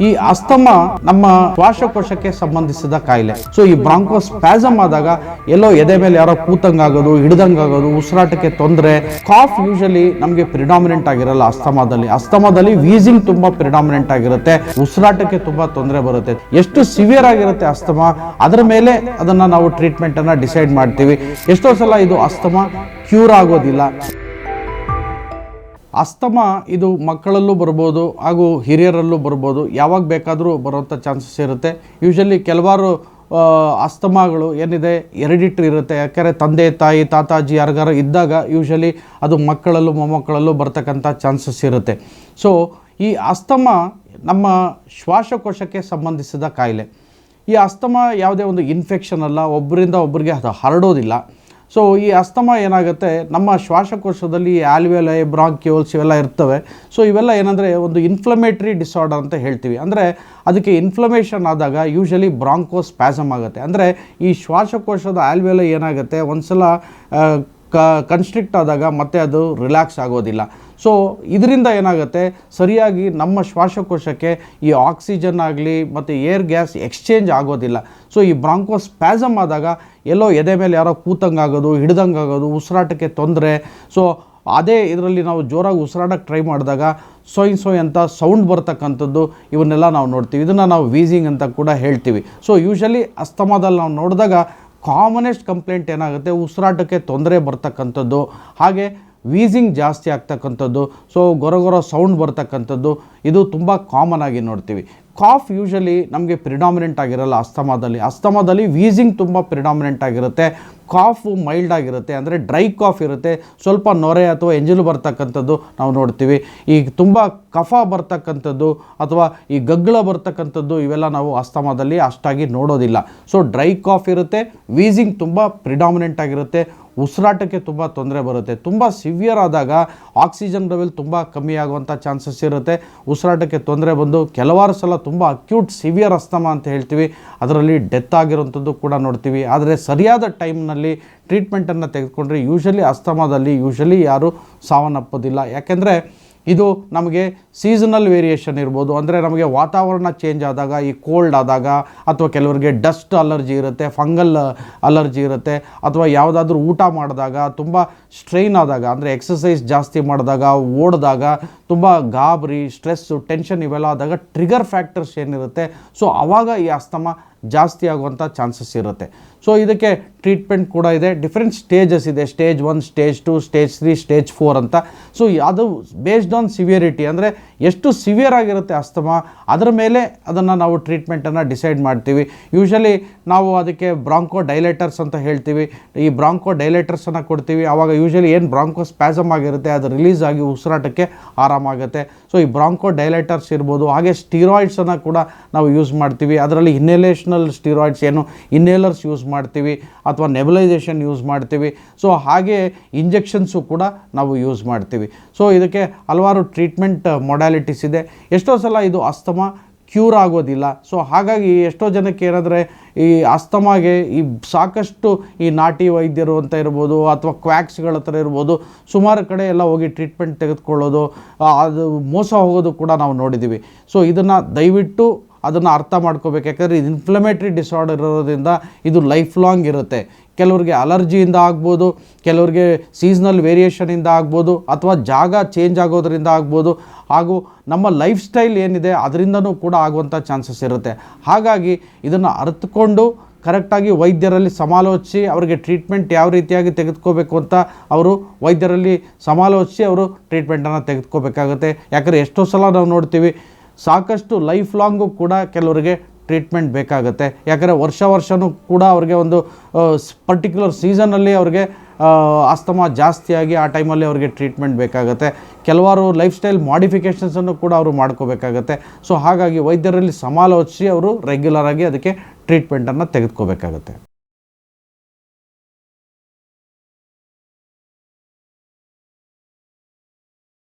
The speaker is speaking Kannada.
ಈ ಅಸ್ತಮಾ ನಮ್ಮ ಶ್ವಾಸಕೋಶಕ್ಕೆ ಸಂಬಂಧಿಸಿದ ಕಾಯಿಲೆ. ಸೊ ಈ ಬ್ರಾಂಕೋಸ್ಪಾಸಮ್ ಆದಾಗ ಎಲ್ಲೋ ಎದೆ ಮೇಲೆ ಯಾರೋ ಕೂತಂಗಾಗೋದು, ಹಿಡ್ದಂಗಾಗೋದು, ಉಸಿರಾಟಕ್ಕೆ ತೊಂದರೆ, ಕಾಫ್ ಯೂಶಲಿ ನಮಗೆ ಪ್ರಿಡಾಮಿನೆಂಟ್ ಆಗಿರಲ್ಲ. ಅಸ್ತಮಾದಲ್ಲಿ ವೀಸಿಂಗ್ ತುಂಬಾ ಪ್ರಿಡಾಮಿನೆಂಟ್ ಆಗಿರುತ್ತೆ, ಉಸಿರಾಟಕ್ಕೆ ತುಂಬಾ ತೊಂದರೆ ಬರುತ್ತೆ. ಎಷ್ಟು ಸಿವಿಯರ್ ಆಗಿರುತ್ತೆ ಅಸ್ತಮಾ, ಅದರ ಮೇಲೆ ಅದನ್ನ ನಾವು ಟ್ರೀಟ್ಮೆಂಟ್ ಅನ್ನ ಡಿಸೈಡ್ ಮಾಡ್ತೀವಿ. ಎಷ್ಟೋ ಸಲ ಇದು ಅಸ್ತಮಾ ಕ್ಯೂರ್ ಆಗೋದಿಲ್ಲ. ಅಸ್ತಮಾ ಇದು ಮಕ್ಕಳಲ್ಲೂ ಬರ್ಬೋದು ಹಾಗೂ ಹಿರಿಯರಲ್ಲೂ ಬರ್ಬೋದು, ಯಾವಾಗ ಬೇಕಾದರೂ ಬರುವಂಥ ಚಾನ್ಸಸ್ ಇರುತ್ತೆ. ಯೂಶಲಿ ಕೆಲವಾರು ಅಸ್ತಮಾಗಳು ಏನಿದೆ ಹೆರಿಡಿಟ್ರಿ ಇರುತ್ತೆ. ಯಾಕೆಂದರೆ ತಂದೆ ತಾಯಿ ತಾತಾಜಿ ಯಾರಿಗಾರ ಇದ್ದಾಗ ಯೂಶಲಿ ಅದು ಮಕ್ಕಳಲ್ಲೂ ಮೊಮ್ಮಕ್ಕಳಲ್ಲೂ ಬರ್ತಕ್ಕಂಥ ಚಾನ್ಸಸ್ ಇರುತ್ತೆ. ಸೊ ಈ ಅಸ್ತಮಾ ನಮ್ಮ ಶ್ವಾಸಕೋಶಕ್ಕೆ ಸಂಬಂಧಿಸಿದ ಕಾಯಿಲೆ. ಈ ಅಸ್ತಮಾ ಯಾವುದೇ ಒಂದು ಇನ್ಫೆಕ್ಷನ್ ಅಲ್ಲ, ಒಬ್ಬರಿಂದ ಒಬ್ಬರಿಗೆ ಅದು ಹರಡೋದಿಲ್ಲ. ಸೊ ಈ ಅಸ್ತಮಾ ಏನಾಗುತ್ತೆ, ನಮ್ಮ ಶ್ವಾಸಕೋಶದಲ್ಲಿ ಆಲ್ವಿಯೋಲೈ, ಬ್ರಾಂಕ್ಯೂಲ್ಸ್ ಇವೆಲ್ಲ ಇರ್ತವೆ. ಸೊ ಇವೆಲ್ಲ ಏನಂದರೆ ಒಂದು ಇನ್ಫ್ಲಮೇಟ್ರಿ ಡಿಸಾರ್ಡರ್ ಅಂತ ಹೇಳ್ತೀವಿ. ಅಂದರೆ ಅದಕ್ಕೆ ಇನ್ಫ್ಲಮೇಷನ್ ಆದಾಗ ಯೂಶಲಿ ಬ್ರಾಂಕೋಸ್ಪಾಸಮ್ ಆಗುತ್ತೆ. ಅಂದರೆ ಈ ಶ್ವಾಸಕೋಶದ ಆಲ್ವಿಯೋಲೈ ಏನಾಗುತ್ತೆ, ಒಂದ್ಸಲ ಕನ್ಸ್ಟ್ರಿಕ್ಟ್ ಆದಾಗ ಮತ್ತೆ ಅದು ರಿಲ್ಯಾಕ್ಸ್ ಆಗೋದಿಲ್ಲ. ಸೊ ಇದರಿಂದ ಏನಾಗುತ್ತೆ, ಸರಿಯಾಗಿ ನಮ್ಮ ಶ್ವಾಸಕೋಶಕ್ಕೆ ಈ ಆಕ್ಸಿಜನ್ ಆಗಲಿ ಮತ್ತು ಏರ್ ಗ್ಯಾಸ್ ಎಕ್ಸ್ಚೇಂಜ್ ಆಗೋದಿಲ್ಲ. ಸೊ ಈ ಬ್ರಾಂಕೋಸ್ಪಾಸಮ್ ಆದಾಗ ಎಲ್ಲೋ ಎದೆ ಮೇಲೆ ಯಾರೋ ಕೂತಂಗಾಗೋದು, ಹಿಡ್ದಂಗಾಗೋದು, ಉಸಿರಾಟಕ್ಕೆ ತೊಂದರೆ. ಸೊ ಅದೇ ಇದರಲ್ಲಿ ನಾವು ಜೋರಾಗಿ ಉಸಿರಾಟಕ್ಕೆ ಟ್ರೈ ಮಾಡಿದಾಗ ಸೊಯ್ ಅಂತ ಸೌಂಡ್ ಬರ್ತಕ್ಕಂಥದ್ದು, ಇವನ್ನೆಲ್ಲ ನಾವು ನೋಡ್ತೀವಿ. ಇದನ್ನು ನಾವು ವೀಸಿಂಗ್ ಅಂತ ಕೂಡ ಹೇಳ್ತೀವಿ. ಸೊ ಯೂಶಲಿ ಅಸ್ತಮಾದಲ್ಲಿ ನಾವು ನೋಡಿದಾಗ ಕಾಮನೆಸ್ಟ್ ಕಂಪ್ಲೇಂಟ್ ಏನಾಗುತ್ತೆ, ಉಸಿರಾಟಕ್ಕೆ ತೊಂದರೆ ಬರ್ತಕ್ಕಂಥದ್ದು, ಹಾಗೆ ವೀಸಿಂಗ್ ಜಾಸ್ತಿ ಆಗ್ತಕ್ಕಂಥದ್ದು, ಸೊ ಗೊರಗೊರ ಸೌಂಡ್ ಬರ್ತಕ್ಕಂಥದ್ದು, ಇದು ತುಂಬ ಕಾಮನ್ ಆಗಿ ನೋಡ್ತೀವಿ. ಕಾಫ್ ಯೂಶಲಿ ನಮಗೆ ಪ್ರಿಡಾಮಿನೆಂಟ್ ಆಗಿರಲ್ಲ. ಅಸ್ತಮಾದಲ್ಲಿ ವೀಸಿಂಗ್ ತುಂಬ ಪ್ರಿಡಾಮಿನೆಂಟ್ ಆಗಿರುತ್ತೆ. ಕಾಫು ಮೈಲ್ಡ್ ಆಗಿರುತ್ತೆ, ಅಂದರೆ ಡ್ರೈ ಕಾಫ್ ಇರುತ್ತೆ. ಸ್ವಲ್ಪ ನೊರೆ ಅಥವಾ ಎಂಜಲು ಬರ್ತಕ್ಕಂಥದ್ದು ನಾವು ನೋಡ್ತೀವಿ. ಈ ತುಂಬ ಕಫ ಬರ್ತಕ್ಕಂಥದ್ದು ಅಥವಾ ಈ ಗಗ್ಗಳ ಬರ್ತಕ್ಕಂಥದ್ದು ಇವೆಲ್ಲ ನಾವು ಅಸ್ತಮಾದಲ್ಲಿ ಅಷ್ಟಾಗಿ ನೋಡೋದಿಲ್ಲ. ಸೊ ಡ್ರೈ ಕಾಫ್ ಇರುತ್ತೆ, ವೀಸಿಂಗ್ ತುಂಬ ಪ್ರಿಡಾಮಿನೆಂಟ್ ಆಗಿರುತ್ತೆ, ಉಸಿರಾಟಕ್ಕೆ ತುಂಬ ತೊಂದರೆ ಬರುತ್ತೆ. ತುಂಬ ಸಿವಿಯರ್ ಆದಾಗ ಆಕ್ಸಿಜನ್ ಲೆವೆಲ್ ತುಂಬ ಕಮ್ಮಿ ಆಗುವಂಥ ಚಾನ್ಸಸ್ ಇರುತ್ತೆ. ಉಸಿರಾಟಕ್ಕೆ ತೊಂದರೆ ಬಂದು ಕೆಲವಾರು ಸಲ ತುಂಬ ಅಕ್ಯೂಟ್ ಸಿವಿಯರ್ ಅಸ್ತಮಾ ಅಂತ ಹೇಳ್ತೀವಿ, ಅದರಲ್ಲಿ ಡೆತ್ ಆಗಿರೋಂಥದ್ದು ಕೂಡ ನೋಡ್ತೀವಿ. ಆದರೆ ಸರಿಯಾದ ಟೈಮ್ನಲ್ಲಿ ಟ್ರೀಟ್ಮೆಂಟನ್ನು ತೆಗೆದುಕೊಂಡ್ರೆ ಯೂಶಲಿ ಅಸ್ತಮಾದಲ್ಲಿ ಯಾರೂ ಸಾವನ್ನಪ್ಪೋದಿಲ್ಲ. ಯಾಕೆಂದರೆ ಇದು ನಮಗೆ ಸೀಸನಲ್ ವೇರಿಯೇಷನ್ ಇರ್ಬೋದು. ಅಂದರೆ ನಮಗೆ ವಾತಾವರಣ ಚೇಂಜ್ ಆದಾಗ, ಈ ಕೋಲ್ಡ್ ಆದಾಗ, ಅಥವಾ ಕೆಲವರಿಗೆ ಡಸ್ಟ್ ಅಲರ್ಜಿ ಇರುತ್ತೆ, ಫಂಗಲ್ ಅಲರ್ಜಿ ಇರುತ್ತೆ, ಅಥವಾ ಯಾವುದಾದ್ರೂ ಊಟ ಮಾಡಿದಾಗ, ತುಂಬ ಸ್ಟ್ರೈನ್ ಆದಾಗ, ಅಂದರೆ ಎಕ್ಸಸೈಸ್ ಜಾಸ್ತಿ ಮಾಡಿದಾಗ, ಓಡಿದಾಗ, ತುಂಬ ಗಾಬರಿ, ಸ್ಟ್ರೆಸ್ಸು, ಟೆನ್ಷನ್ ಇವೆಲ್ಲ ಆದಾಗ ಟ್ರಿಗರ್ ಫ್ಯಾಕ್ಟರ್ಸ್ ಏನಿರುತ್ತೆ, ಸೊ ಆವಾಗ ಈ ಅಸ್ತಮಾ ಜಾಸ್ತಿ ಆಗುವಂಥ ಚಾನ್ಸಸ್ ಇರುತ್ತೆ. ಸೊ ಇದಕ್ಕೆ ಟ್ರೀಟ್ಮೆಂಟ್ ಕೂಡ ಇದೆ. ಡಿಫ್ರೆಂಟ್ ಸ್ಟೇಜಸ್ ಇದೆ, ಸ್ಟೇಜ್ 1, ಸ್ಟೇಜ್ 2, ಸ್ಟೇಜ್ 3, ಸ್ಟೇಜ್ 4 ಅಂತ. ಸೊ ಅದು ಬೇಸ್ಡ್ ಆನ್ ಸಿವಿಯರಿಟಿ, ಅಂದರೆ ಎಷ್ಟು ಸಿವಿಯರ್ ಆಗಿರುತ್ತೆ ಅಸ್ತಮಾ, ಅದರ ಮೇಲೆ ಅದನ್ನು ನಾವು ಟ್ರೀಟ್ಮೆಂಟನ್ನು ಡಿಸೈಡ್ ಮಾಡ್ತೀವಿ. ಯೂಶಲಿ ನಾವು ಅದಕ್ಕೆ ಬ್ರಾಂಕೋ ಡೈಲೇಟರ್ಸ್ ಅಂತ ಹೇಳ್ತೀವಿ. ಈ ಬ್ರಾಂಕೋ ಡೈಲೇಟರ್ಸನ್ನು ಕೊಡ್ತೀವಿ. ಆವಾಗ ಯೂಶಲಿ ಏನು ಬ್ರಾಂಕೋಸ್ಪಾಸಮ್ ಆಗಿರುತ್ತೆ ಅದು ರಿಲೀಸ್ ಆಗಿ ಉಸಿರಾಟಕ್ಕೆ ಆರಾಮಾಗುತ್ತೆ. ಸೊ ಈ ಬ್ರಾಂಕೋ ಡೈಲೇಟರ್ಸ್ ಇರ್ಬೋದು. ಹಾಗೆ ಸ್ಟೀರಾಯ್ಡ್ಸನ್ನು ಕೂಡ ನಾವು ಯೂಸ್ ಮಾಡ್ತೀವಿ. ಅದರಲ್ಲಿ ಇನ್ಹೇಲೇಷನಲ್ ಸ್ಟೀರಾಯ್ಡ್ಸ್, ಏನು ಇನ್ಹೇಲರ್ಸ್ ಯೂಸ್ ಮಾಡ್ತೀವಿ, ಅಥವಾ ನೆಬುಲೈಸೇಷನ್ ಯೂಸ್ ಮಾಡ್ತೀವಿ. ಸೊ ಹಾಗೆ ಇಂಜೆಕ್ಷನ್ಸು ಕೂಡ ನಾವು ಯೂಸ್ ಮಾಡ್ತೀವಿ. ಸೊ ಇದಕ್ಕೆ ಹಲವಾರು ಟ್ರೀಟ್ಮೆಂಟ್ ಮೊಡ್ಯಾಲಿಟೀಸ್ ಇದೆ. ಎಷ್ಟೋ ಸಲ ಇದು ಅಸ್ತಮಾ ಕ್ಯೂರ್ ಆಗೋದಿಲ್ಲ. ಸೊ ಹಾಗಾಗಿ ಎಷ್ಟೋ ಜನಕ್ಕೆ ಏನಂದರೆ ಈ ಅಸ್ತಮಾಗೆ ಈ ಸಾಕಷ್ಟು ಈ ನಾಟಿ ವೈದ್ಯರು ಅಂತ ಇರ್ಬೋದು, ಅಥವಾ ಕ್ವ್ಯಾಕ್ಸ್ಗಳ ಹತ್ರ ಇರ್ಬೋದು, ಸುಮಾರು ಕಡೆ ಎಲ್ಲ ಹೋಗಿ ಟ್ರೀಟ್ಮೆಂಟ್ ತೆಗೆದುಕೊಳ್ಳೋದು, ಅದು ಮೋಸ ಹೋಗೋದು ಕೂಡ ನಾವು ನೋಡಿದ್ದೀವಿ. ಸೊ ಇದನ್ನು ದಯವಿಟ್ಟು ಅದನ್ನು ಅರ್ಥ ಮಾಡ್ಕೋಬೇಕು. ಯಾಕಂದರೆ ಇದು ಇನ್ಫ್ಲಮೇಟ್ರಿ ಡಿಸಾರ್ಡರ್ ಇರೋದ್ರಿಂದ ಇದು ಲೈಫ್ ಲಾಂಗ್ ಇರುತ್ತೆ. ಕೆಲವ್ರಿಗೆ ಅಲರ್ಜಿಯಿಂದ ಆಗ್ಬೋದು, ಕೆಲವ್ರಿಗೆ ಸೀಸ್ನಲ್ ವೇರಿಯೇಷನಿಂದ ಆಗ್ಬೋದು, ಅಥವಾ ಜಾಗ ಚೇಂಜ್ ಆಗೋದ್ರಿಂದ ಆಗ್ಬೋದು, ಹಾಗೂ ನಮ್ಮ ಲೈಫ್ ಸ್ಟೈಲ್ ಏನಿದೆ ಅದರಿಂದನೂ ಕೂಡ ಆಗುವಂಥ ಚಾನ್ಸಸ್ ಇರುತ್ತೆ. ಹಾಗಾಗಿ ಇದನ್ನು ಅರ್ಥಕೊಂಡು ಕರೆಕ್ಟಾಗಿ ವೈದ್ಯರಲ್ಲಿ ಸಮಾಲೋಚಿಸಿ ಅವರಿಗೆ ಟ್ರೀಟ್ಮೆಂಟ್ ಯಾವ ರೀತಿಯಾಗಿ ತೆಗೆದುಕೋಬೇಕು ಅಂತ ಅವರು ವೈದ್ಯರಲ್ಲಿ ಸಮಾಲೋಚಿಸಿ ಅವರು ಟ್ರೀಟ್ಮೆಂಟನ್ನು ತೆಗೆದುಕೋಬೇಕಾಗುತ್ತೆ. ಯಾಕಂದರೆ ಎಷ್ಟೋ ಸಲ ನಾವು ನೋಡ್ತೀವಿ, ಸಾಕಷ್ಟು ಲೈಫ್ ಲಾಂಗು ಕೂಡ ಕೆಲವರಿಗೆ ಟ್ರೀಟ್ಮೆಂಟ್ ಬೇಕಾಗುತ್ತೆ. ಯಾಕಂದರೆ ವರ್ಷವೂ ಕೂಡ ಅವ್ರಿಗೆ ಒಂದು ಪರ್ಟಿಕ್ಯುಲರ್ ಸೀಸನಲ್ಲಿ ಅವ್ರಿಗೆ ಅಸ್ತಮಾ ಜಾಸ್ತಿಯಾಗಿ ಆ ಟೈಮಲ್ಲಿ ಅವ್ರಿಗೆ ಟ್ರೀಟ್ಮೆಂಟ್ ಬೇಕಾಗುತ್ತೆ. ಕೆಲವಾರು ಲೈಫ್ ಸ್ಟೈಲ್ ಮಾಡಿಫಿಕೇಷನ್ಸನ್ನು ಕೂಡ ಅವರು ಮಾಡ್ಕೋಬೇಕಾಗತ್ತೆ. ಸೊ ಹಾಗಾಗಿ ವೈದ್ಯರಲ್ಲಿ ಸಮಾಲೋಚಿಸಿ ಅವರು ರೆಗ್ಯುಲರಾಗಿ ಅದಕ್ಕೆ ಟ್ರೀಟ್ಮೆಂಟನ್ನು ತೆಗೆದುಕೋಬೇಕಾಗತ್ತೆ.